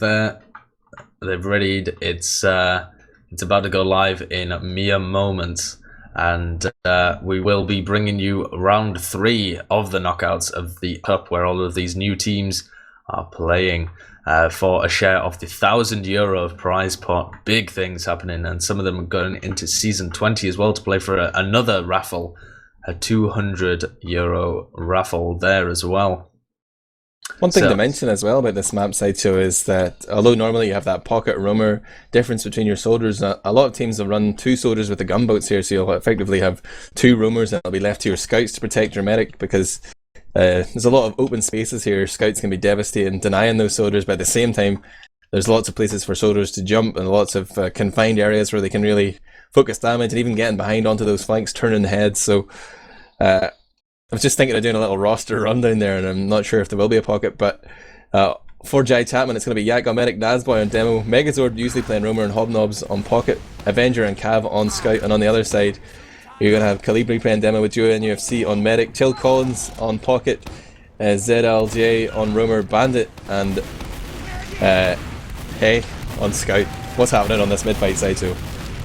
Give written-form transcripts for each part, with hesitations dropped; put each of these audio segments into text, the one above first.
there. They've readied. It's about to go live in mere moments, and we will be bringing you round 3 of the knockouts of the cup, where all of these new teams are playing for a share of the €1,000 prize pot. Big things happening, and some of them are going into season 20 as well to play for another raffle, a €200 raffle there as well. One thing to mention as well about this map, Sideshow, is that although normally you have that pocket roamer difference between your soldiers, a lot of teams will run 2 soldiers with the gunboats here, so you'll effectively have 2 roamers and it'll be left to your scouts to protect your medic, because there's a lot of open spaces here. Scouts can be devastating, denying those soldiers, but at the same time there's lots of places for soldiers to jump and lots of confined areas where they can really focus damage, and even getting behind onto those flanks, turning heads. So I was just thinking of doing a little roster rundown there, and I'm not sure if there will be a pocket, but for Jai Chapman, it's going to be Yak on Medic, Nazboy on Demo, Megazord usually playing Roamer and Hobnobs on Pocket, Avenger and Cav on Scout, and on the other side, you're going to have Calibri playing Demo with Duo and UFC on Medic, Chill Collins on Pocket, ZLJ on Roamer, Bandit, and Hey on Scout. What's happening on this mid-fight side too?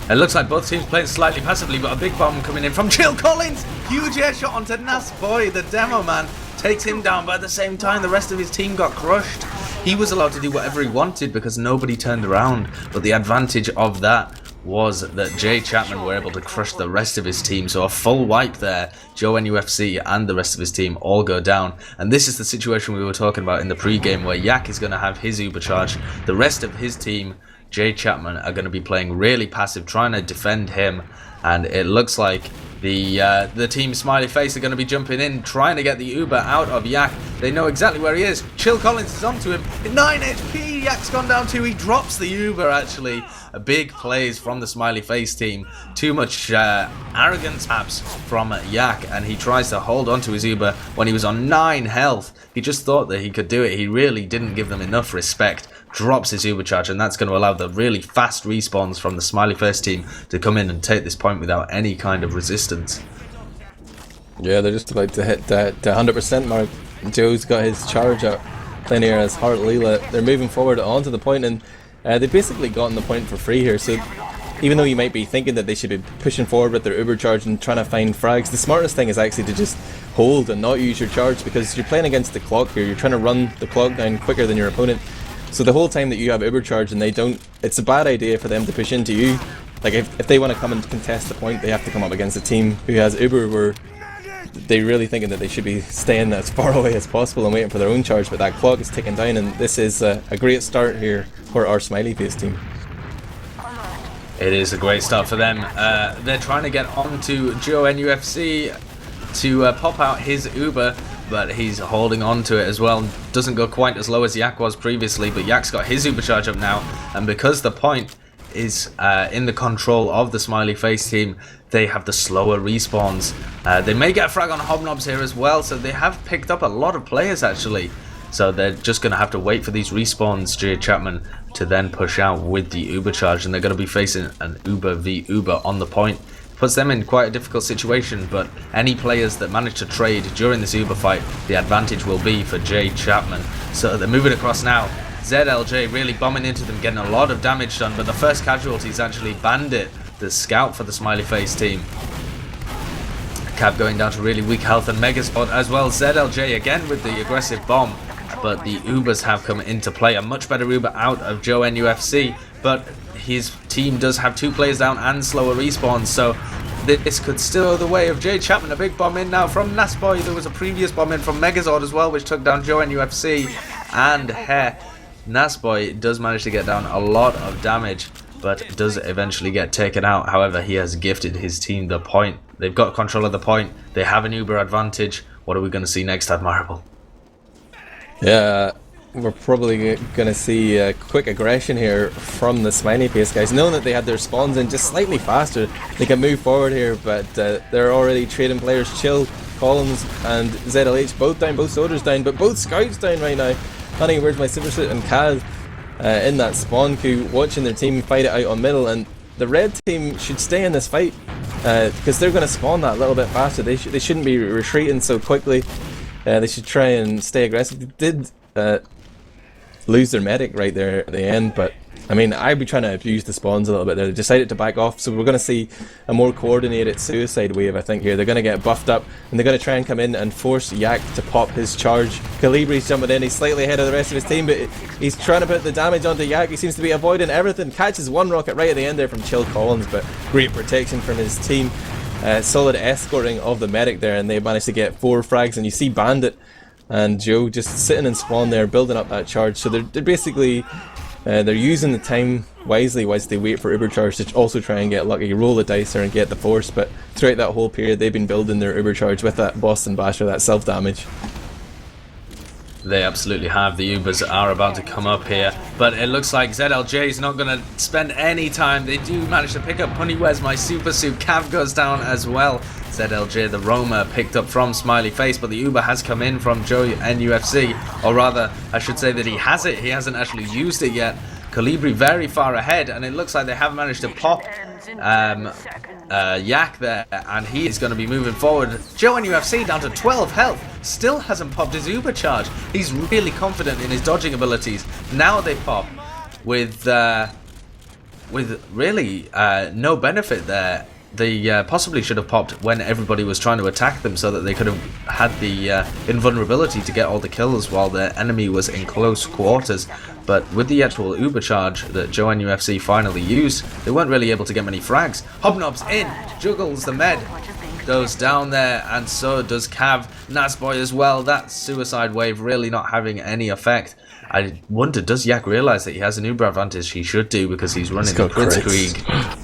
It looks like both teams playing slightly passively, but a big bomb coming in from Chill Collins. Huge headshot onto Nazboy. The demo man takes him down, but at the same time the rest of his team got crushed. He was allowed to do whatever he wanted because nobody turned around, but the advantage of that was that Jay Chapman were able to crush the rest of his team. So a full wipe there. Joe NUFC and the rest of his team all go down, and this is the situation we were talking about in the pre-game, where Yak is going to have his Uber charge. The rest of his team, Jay Chapman, are going to be playing really passive, trying to defend him, and it looks like the team Smiley Face are going to be jumping in, trying to get the Uber out of Yak. They know exactly where he is. Chill Collins is onto him. 9 HP, Yak's gone down 2. He drops the Uber, actually. A big plays from the Smiley Face team. Too much arrogance perhaps from Yak, and he tries to hold on to his Uber when he was on 9 health. He just thought that he could do it. He really didn't give them enough respect. Drops his Uber charge, and that's going to allow the really fast respawns from the Smiley Face team to come in and take this point without any kind of resistance. Yeah, they're just about to hit the 100% mark. Joe's got his charge out playing here as Heart Leela. They're moving forward onto the point, and they've basically gotten the point for free here. So even though you might be thinking that they should be pushing forward with their Uber charge and trying to find frags, the smartest thing is actually to just hold and not use your charge, because you're playing against the clock here. You're trying to run the clock down quicker than your opponent. So the whole time that you have Uber charge and they don't, it's a bad idea for them to push into you. Like if they want to come and contest the point, they have to come up against a team who has Uber, where they're really thinking that they should be staying as far away as possible and waiting for their own charge, but that clock is ticking down, and this is a great start here for our Smiley Face team. It is a great start for them. They're trying to get onto Joe NUFC to pop out his Uber, but he's holding on to it as well. Doesn't go quite as low as Yak was previously, but Yak's got his Uber charge up now, and because the point is in the control of the Smiley Face team, they have the slower respawns. They may get a frag on Hobnobs here as well, so they have picked up a lot of players actually. So they're just going to have to wait for these respawns, Jay Chapman, to then push out with the Uber charge, and they're going to be facing an Uber v Uber on the point. Puts them in quite a difficult situation, but any players that manage to trade during this Uber fight, the advantage will be for Jay Chapman. So they're moving across now. ZLJ really bombing into them, getting a lot of damage done, but the first casualty is actually Bandit, the scout for the Smiley Face team. Cav going down to really weak health, and Megaspot as well. ZLJ again with the aggressive bomb, but the Ubers have come into play. A much better Uber out of Joe NUFC, but his team does have 2 players down and slower respawns, so this could still go the way of Jay Chapman. A big bomb in now from Nazboy. There was a previous bomb in from Megazord as well, which took down Joe NUFC, and Nazboy does manage to get down a lot of damage, but does eventually get taken out. However, he has gifted his team the point. They've got control of the point. They have an Uber advantage. What are we going to see next, Admirable? Yeah, we're probably going to see quick aggression here from the Smiley Face guys, knowing that they had their spawns in just slightly faster. They can move forward here, but they're already trading players. Chill, Collins and ZLH both down, both soldiers down, but both scouts down right now. Honey, where's my Super Suit and Kaz in that spawn queue, watching their team fight it out on middle, and the red team should stay in this fight because they're going to spawn that a little bit faster. They shouldn't be retreating so quickly. They should try and stay aggressive. They did lose their medic right there at the end, but I mean, I'd be trying to abuse the spawns a little bit there. They decided to back off, so we're going to see a more coordinated suicide wave, I think, here. They're going to get buffed up, and they're going to try and come in and force Yak to pop his charge. Calibri's jumping in, he's slightly ahead of the rest of his team, but he's trying to put the damage onto Yak. He seems to be avoiding everything. Catches one rocket right at the end there from Chill Collins, but great protection from his team. Solid escorting of the medic there, and they managed to get 4 frags, and you see Bandit and Joe just sitting in spawn there, building up that charge. So they're basically... they're using the time wisely whilst they wait for Uber Charge to also try and get lucky, roll the dice there and get the force, but throughout that whole period they've been building their Uber Charge with that Boston Basher, that self-damage. They absolutely have. The Ubers are about to come up here, but it looks like ZLJ is not going to spend any time. They do manage to pick up Punny Where's My Super Suit. Cav goes down as well. ZLJ, the roamer, picked up from Smiley Face, but the Uber has come in from Joe NFC, or rather, I should say that he has it. He hasn't actually used it yet. Calibri very far ahead, and it looks like they have managed to pop Yak there, and he is going to be moving forward. Joe NFC down to 12 health, still hasn't popped his Uber charge. He's really confident in his dodging abilities. Now they pop with really no benefit there. They possibly should have popped when everybody was trying to attack them, so that they could have had the invulnerability to get all the kills while their enemy was in close quarters. But with the actual Uber charge that Joe NFC finally used, they weren't really able to get many frags. Hobnob's in, juggles the med, goes down there, and so does Cav. Nazboy as well. That suicide wave really not having any effect. I wonder, does Yak realize that he has an Uber advantage? He should do, because he's running the Blitzkrieg.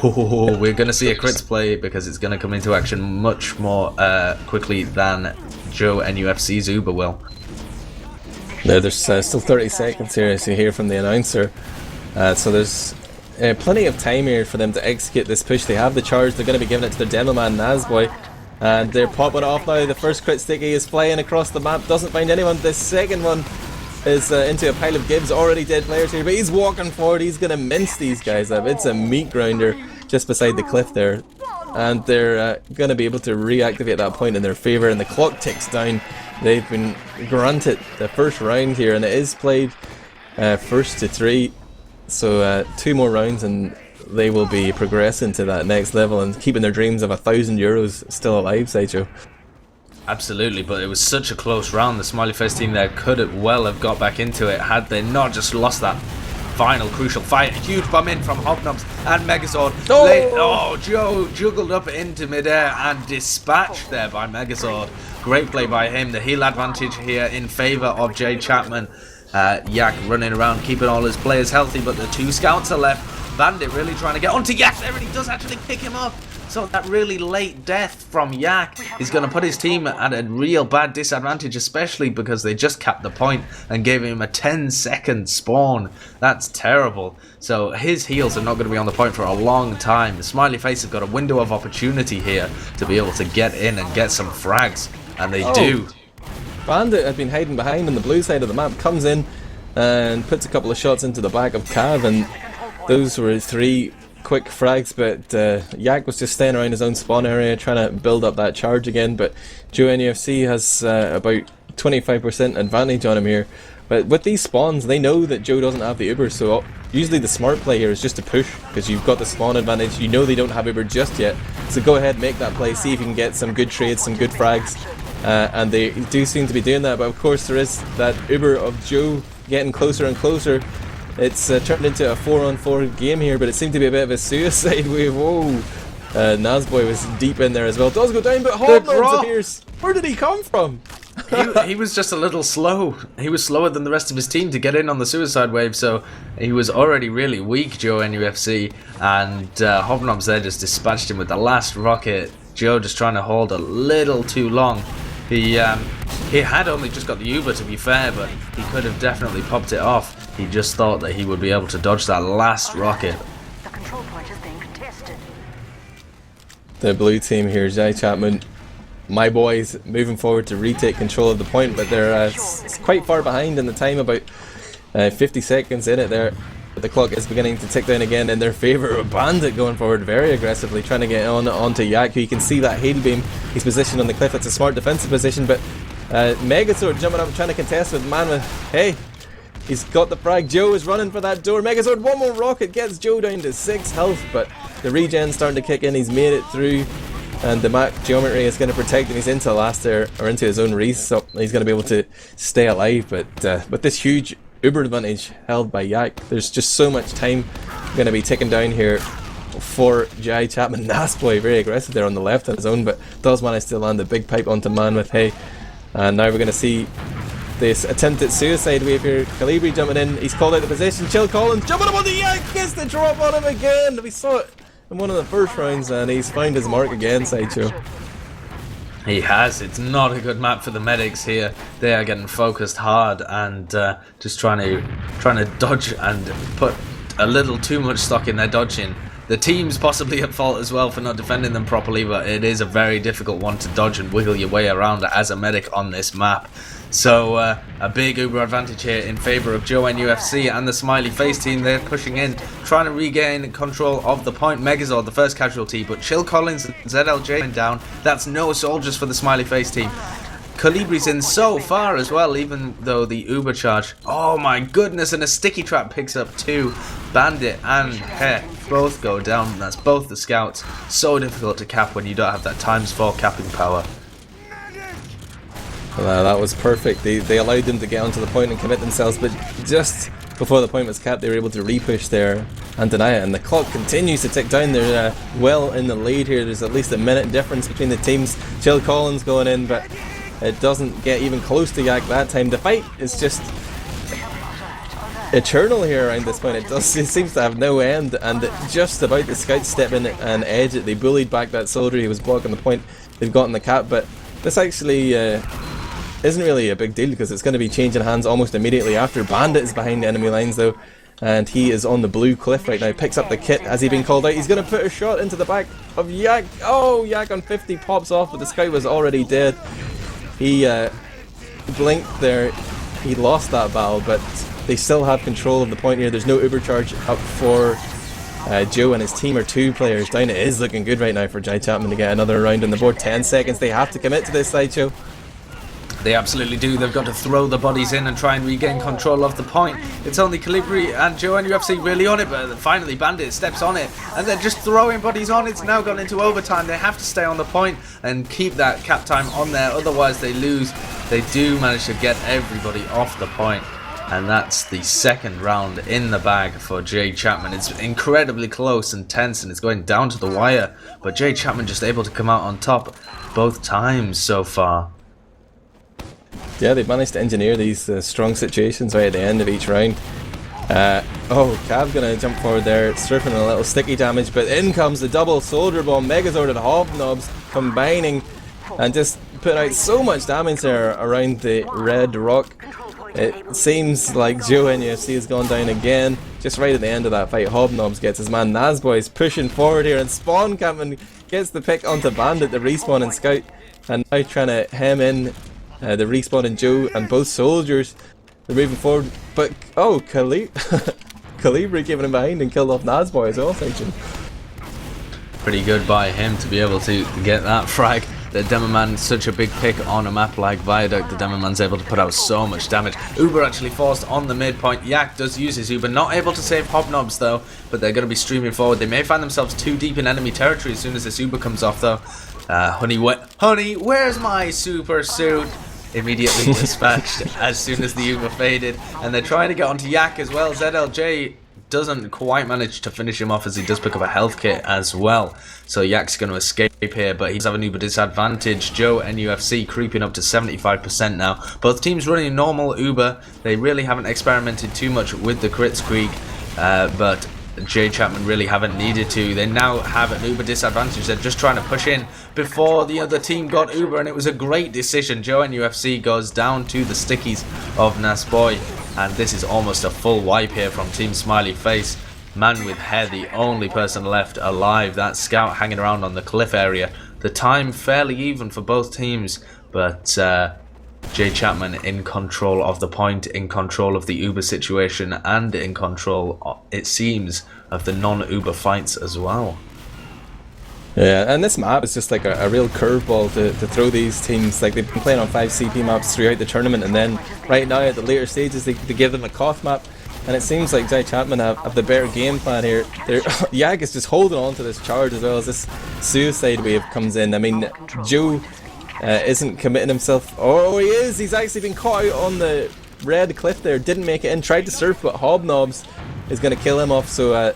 Oh, we're going to see a crits play, because it's going to come into action much more quickly than Joe NUFC's Uber will. Now there's still 30 seconds here, as you hear from the announcer. So there's plenty of time here for them to execute this push. They have the charge, they're going to be giving it to their demo man Nazboy. And they're popping off now. The first crit sticky is flying across the map, doesn't find anyone. The second one is into a pile of Gibbs, already dead players here, but he's walking forward, he's going to mince these guys up. It's a meat grinder just beside the cliff there, and they're going to be able to reactivate that point in their favour, and the clock ticks down. They've been granted the first round here, and it is played first to 3, so 2 more rounds and they will be progressing to that next level and keeping their dreams of €1,000 still alive, Sideshow. Absolutely, but it was such a close round. The Smiley Face team there could have well have got back into it had they not just lost that final crucial fight. A huge bomb in from Hobnobs and Megazord. Joe juggled up into midair and dispatched there by Megazord. Great play by him. The heal advantage here in favour of Jay Chapman. Yak running around keeping all his players healthy, but the 2 scouts are left. Bandit really trying to get onto Yak there, and he does actually pick him up. So that really late death from Yak is going to put his team at a real bad disadvantage, especially because they just capped the point and gave him a 10-second spawn. That's terrible. So his heals are not going to be on the point for a long time. The Smiley Face have got a window of opportunity here to be able to get in and get some frags, and they do. Bandit had been hiding behind on the blue side of the map, comes in and puts a couple of shots into the back of Cav, and those were 3 quick frags, but Yak was just staying around his own spawn area trying to build up that charge again. But Joe NFC has about 25% advantage on him here, but with these spawns they know that Joe doesn't have the Uber, so usually the smart play here is just to push, because you've got the spawn advantage, you know they don't have Uber just yet, so go ahead, make that play, see if you can get some good trades, some good frags, and they do seem to be doing that. But of course there is that Uber of Joe getting closer and closer. It's turned into a 4-on-4 game here, but it seemed to be a bit of a suicide wave. Whoa! Nazboy was deep in there as well. Does go down, but Hobnobs appears. Where did he come from? he was just a little slow. He was slower than the rest of his team to get in on the suicide wave, so he was already really weak, Joe NUFC, and Hobnobs there just dispatched him with the last rocket. Joe just trying to hold a little too long. He had only just got the Uber, to be fair, but he could have definitely popped it off. He just thought that he would be able to dodge that last rocket. The control point is being contested. The blue team here, Jay Chapman, my boys, moving forward to retake control of the point, but they're quite far behind in the time, about 50 seconds in it there. But the clock is beginning to tick down again in their favour. Bandit going forward very aggressively, trying to get onto Yak, who you can see that hail beam. He's positioned on the cliff. It's a smart defensive position, but Megazord jumping up trying to contest with Man with, hey, He's got the frag. Joe is running for that door. Megazord, one more rocket gets Joe down to 6 health, but the regen's starting to kick in. He's made it through, and the map geometry is going to protect him. He's into the last there, or into his own wreath, so he's going to be able to stay alive. But with this huge uber advantage held by Yak, there's just so much time going to be ticking down here for Jai Chapman. Nasboy very aggressive there on the left on his own, but does manage to land a big pipe onto Man with Hay. And now we're going to see this attempt at suicide wave here. Calibri jumping in, he's called out the position. Chill Collins jumping up on the Yak, gets the drop on him again. We saw it in one of the first rounds, and he's found his mark again, Sideshow. He has. It's not a good map for the medics here. They are getting focused hard and just trying to dodge and put a little too much stock in their dodging. The team's possibly at fault as well for not defending them properly, but it is a very difficult one to dodge and wiggle your way around as a medic on this map. So a big uber advantage here in favour of Joe UFC and the Smiley Face team. They're pushing in, trying to regain control of the point. Megazord, the first casualty, but Chill Collins and ZLJ down. That's no soldiers for the Smiley Face team. Calibri's in so far as well, even though the uber charge. Oh my goodness, and a sticky trap picks up 2. Bandit and Heh both go down. That's both the scouts. So difficult to cap when you don't have that ×4 capping power. That was perfect. They allowed them to get onto the point and commit themselves, but just before the point was capped, they were able to repush there and deny it. And the clock continues to tick down. They're well in the lead here. There's at least a minute difference between the teams. Chill Collins going in, but it doesn't get even close to Yak that time. The fight is just eternal here around this point. It seems to have no end, and just about the scouts step in and edge it. They bullied back that soldier. He was blocking the point. They've gotten the cap, but this actually isn't really a big deal because it's going to be changing hands almost immediately after. Bandit is behind the enemy lines though, and he is on the blue cliff right now. Picks up the kit as he's been called out. He's going to put a shot into the back of Yak. Oh, Yak on 50 pops off, but the scout was already dead. He blinked there. He lost that battle, but they still have control of the point here. There's no uber charge up for Joe, and his team are 2 players down. It is looking good right now for Jai Chapman to get another round on the board. 10 seconds. They have to commit to this, Sideshow. They absolutely do. They've got to throw the bodies in and try and regain control of the point. It's only Calibri and Joe and UFC really on it, but finally Bandit steps on it and they're just throwing bodies on. It's now gone into overtime. They have to stay on the point and keep that cap time on there, otherwise they lose. They do manage to get everybody off the point, and that's the second round in the bag for Jay Chapman. It's incredibly close and tense, and it's going down to the wire, but Jay Chapman just able to come out on top both times so far. Yeah, they've managed to engineer these strong situations right at the end of each round. Oh, Cav's going to jump forward there, stripping a little sticky damage, but in comes the double soldier bomb. Megazord and Hobnobs combining and just put out so much damage there around the red rock. It seems like Joe NFC has gone down again, just right at the end of that fight. Hobnobs gets his man. Nazboy's pushing forward here, and Spawn Campman gets the pick onto Bandit, the respawn and Scout, and now trying to hem in the respawn and Joe, and both soldiers. They're moving forward, but oh, Calibri giving him behind and killed off Nazboy as well, section. Pretty good by him to be able to get that frag. The Demoman, such a big pick on a map like Viaduct. The Demoman's able to put out so much damage. Uber actually forced on the midpoint. Yak does use his Uber, not able to save Hobnobs though, but they're going to be streaming forward. They may find themselves too deep in enemy territory as soon as this Uber comes off though. Honey, where's my super suit? Immediately dispatched as soon as the Uber faded, and they're trying to get onto Yak as well. ZLJ doesn't quite manage to finish him off as he does pick up a health kit as well. So Yak's going to escape here, but he does have an Uber disadvantage. Joe and UFC creeping up to 75% now. Both teams running normal Uber. They really haven't experimented too much with the crit squeak, but Jay Chapman really haven't needed to. They now have an Uber disadvantage. They're just trying to push in before the other team got Uber, and it was a great decision. Joe and UFC goes down to the stickies of Nasboy, and this is almost a full wipe here from Team Smiley Face. Man with hair, the only person left alive. That scout hanging around on the cliff area. The time fairly even for both teams, but Jay Chapman in control of the point, in control of the Uber situation, and in control, it seems, of the non-Uber fights as well. Yeah, and this map is just like a real curveball to throw these teams. Like, they've been playing on 5 CP maps throughout the tournament, and then right now at the later stages they give them a Koth map, and it seems like Jai Chapman have the better game plan here. Yak is just holding on to this charge as well as this suicide wave comes in. I mean, Joe isn't committing himself. Oh, he is! He's actually been caught out on the red cliff there, didn't make it in, tried to surf, but Hobnobs is going to kill him off, so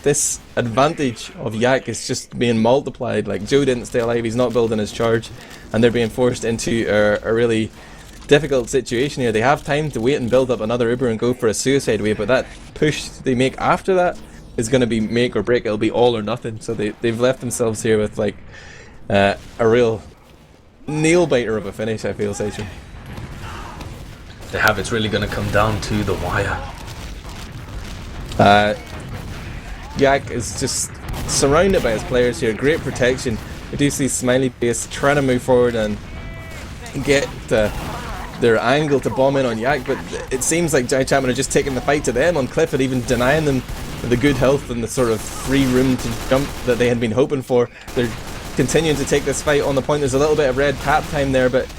this advantage of Yak is just being multiplied. Like, Joe didn't stay alive, he's not building his charge, and they're being forced into a really difficult situation here. They have time to wait and build up another Uber and go for a suicide wave, but that push they make after that is going to be make or break. It'll be all or nothing. So they've left themselves here with like a real nail biter of a finish, I feel, Sideshow. They have. It's really going to come down to the wire. Yak is just surrounded by his players here. Great protection. We do see Smiley Face trying to move forward and get their angle to bomb in on Yak, but it seems like Jai Chapman are just taking the fight to them on Cliff and even denying them the good health and the sort of free room to jump that they had been hoping for. They're continuing to take this fight on the point. There's a little bit of red cap time there, but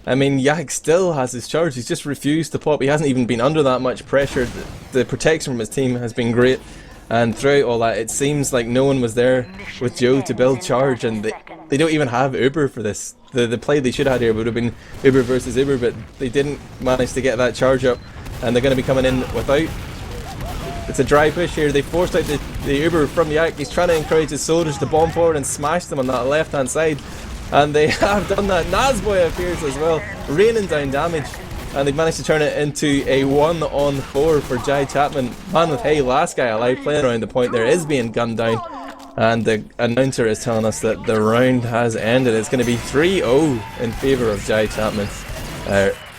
I mean, Yak still has his charge. He's just refused to pop. He hasn't even been under that much pressure. The protection from his team has been great, and throughout all that it seems like no one was there with Joe to build charge, and they don't even have Uber for this. The play they should have had here would have been Uber versus Uber, but they didn't manage to get that charge up, and they're going to be coming in without. It's a dry push here. They forced out the Uber from Yak. He's trying to encourage his soldiers to bomb forward and smash them on that left hand side, and they have done that. Nazboy appears as well, raining down damage, and they've managed to turn it into a 1-on-4 for Jai Chapman. Man with hey, last guy alive playing around the point there is being gunned down, and the announcer is telling us that the round has ended. It's going to be 3-0 in favour of Jai Chapman.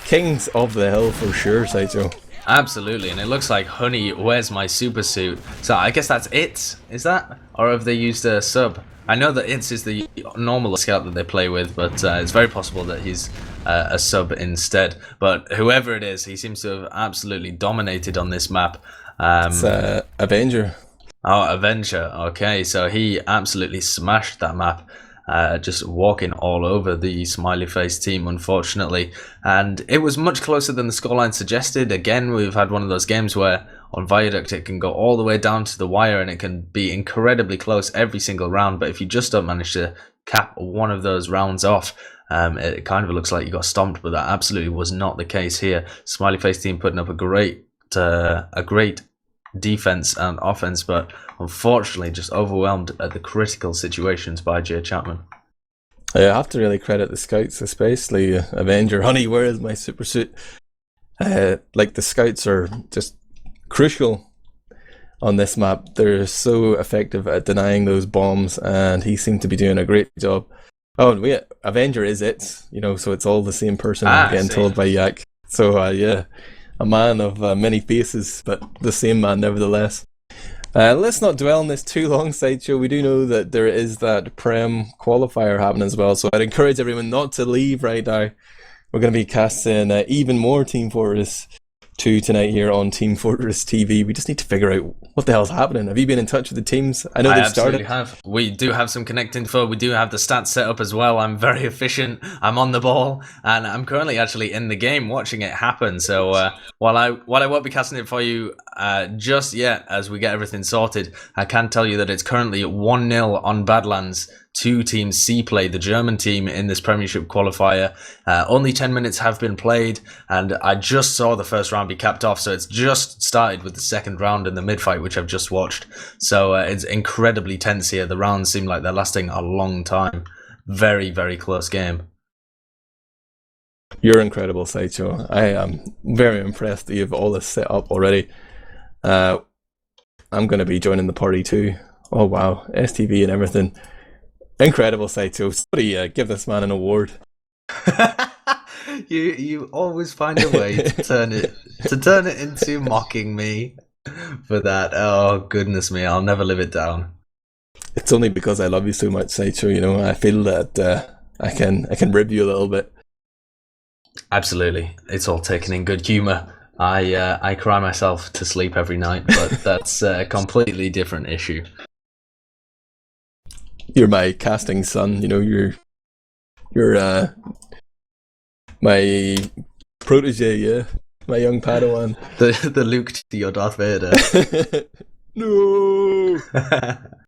Kings of the hill for sure, Sideshow. Absolutely, and it looks like Honey, where's my super suit? So I guess that's it, is that? Or have they used a sub? I know that Itz is the normal scout that they play with, but it's very possible that he's a sub instead. But whoever it is, he seems to have absolutely dominated on this map. It's Avenger. Oh, Avenger. Okay, so he absolutely smashed that map. Just walking all over the smiley face team, unfortunately, and it was much closer than the scoreline suggested. Again, we've had one of those games where on Viaduct it can go all the way down to the wire and it can be incredibly close every single round, but if you just don't manage to cap one of those rounds off, it kind of looks like you got stomped, but that absolutely was not the case here. Smiley face team putting up a great defense and offense, but unfortunately just overwhelmed at the critical situations by Jay Chapman. I have to really credit the scouts, especially Avenger. Honey, where is my super suit? Like, the scouts are just crucial on this map. They're so effective at denying those bombs, and he seemed to be doing a great job. Oh, and wait, Avenger is it, you know, so it's all the same person getting told by Yak. So yeah, a man of many faces, but the same man nevertheless. Let's not dwell on this too long, Sideshow. We do know that there is that Prem qualifier happening as well, so I'd encourage everyone not to leave right now. We're going to be casting even more Team Fortress 2 tonight here on Team Fortress TV. We just need to figure out what the hell's happening. Have you been in touch with the teams? I know they've started. Have. We do have some connect info. We do have the stats set up as well. I'm very efficient. I'm on the ball, and I'm currently actually in the game watching it happen. So while I won't be casting it for you just yet, as we get everything sorted, I can tell you that it's currently 1-0 on Badlands to Team C play, the German team in this Premiership qualifier. Only 10 minutes have been played, and I just saw the first round be capped off, so it's just started with the second round in the mid-fight, which I've just watched. So it's incredibly tense here. The rounds seem like they're lasting a long time. Very, very close game. You're incredible, Sideshow. I am very impressed that you have all this set up already. I'm going to be joining the party too. Oh wow, STV and everything. Incredible, Sideshow. Somebody give this man an award. You always find a way to turn it into mocking me for that. Oh goodness me, I'll never live it down. It's only because I love you so much, Sideshow. You know, I feel that I can rib you a little bit. Absolutely, it's all taken in good humour. I cry myself to sleep every night, but that's a completely different issue. You're my casting son. You know, you're my protege. Yeah, my young Padawan. The Luke to your Darth Vader. No.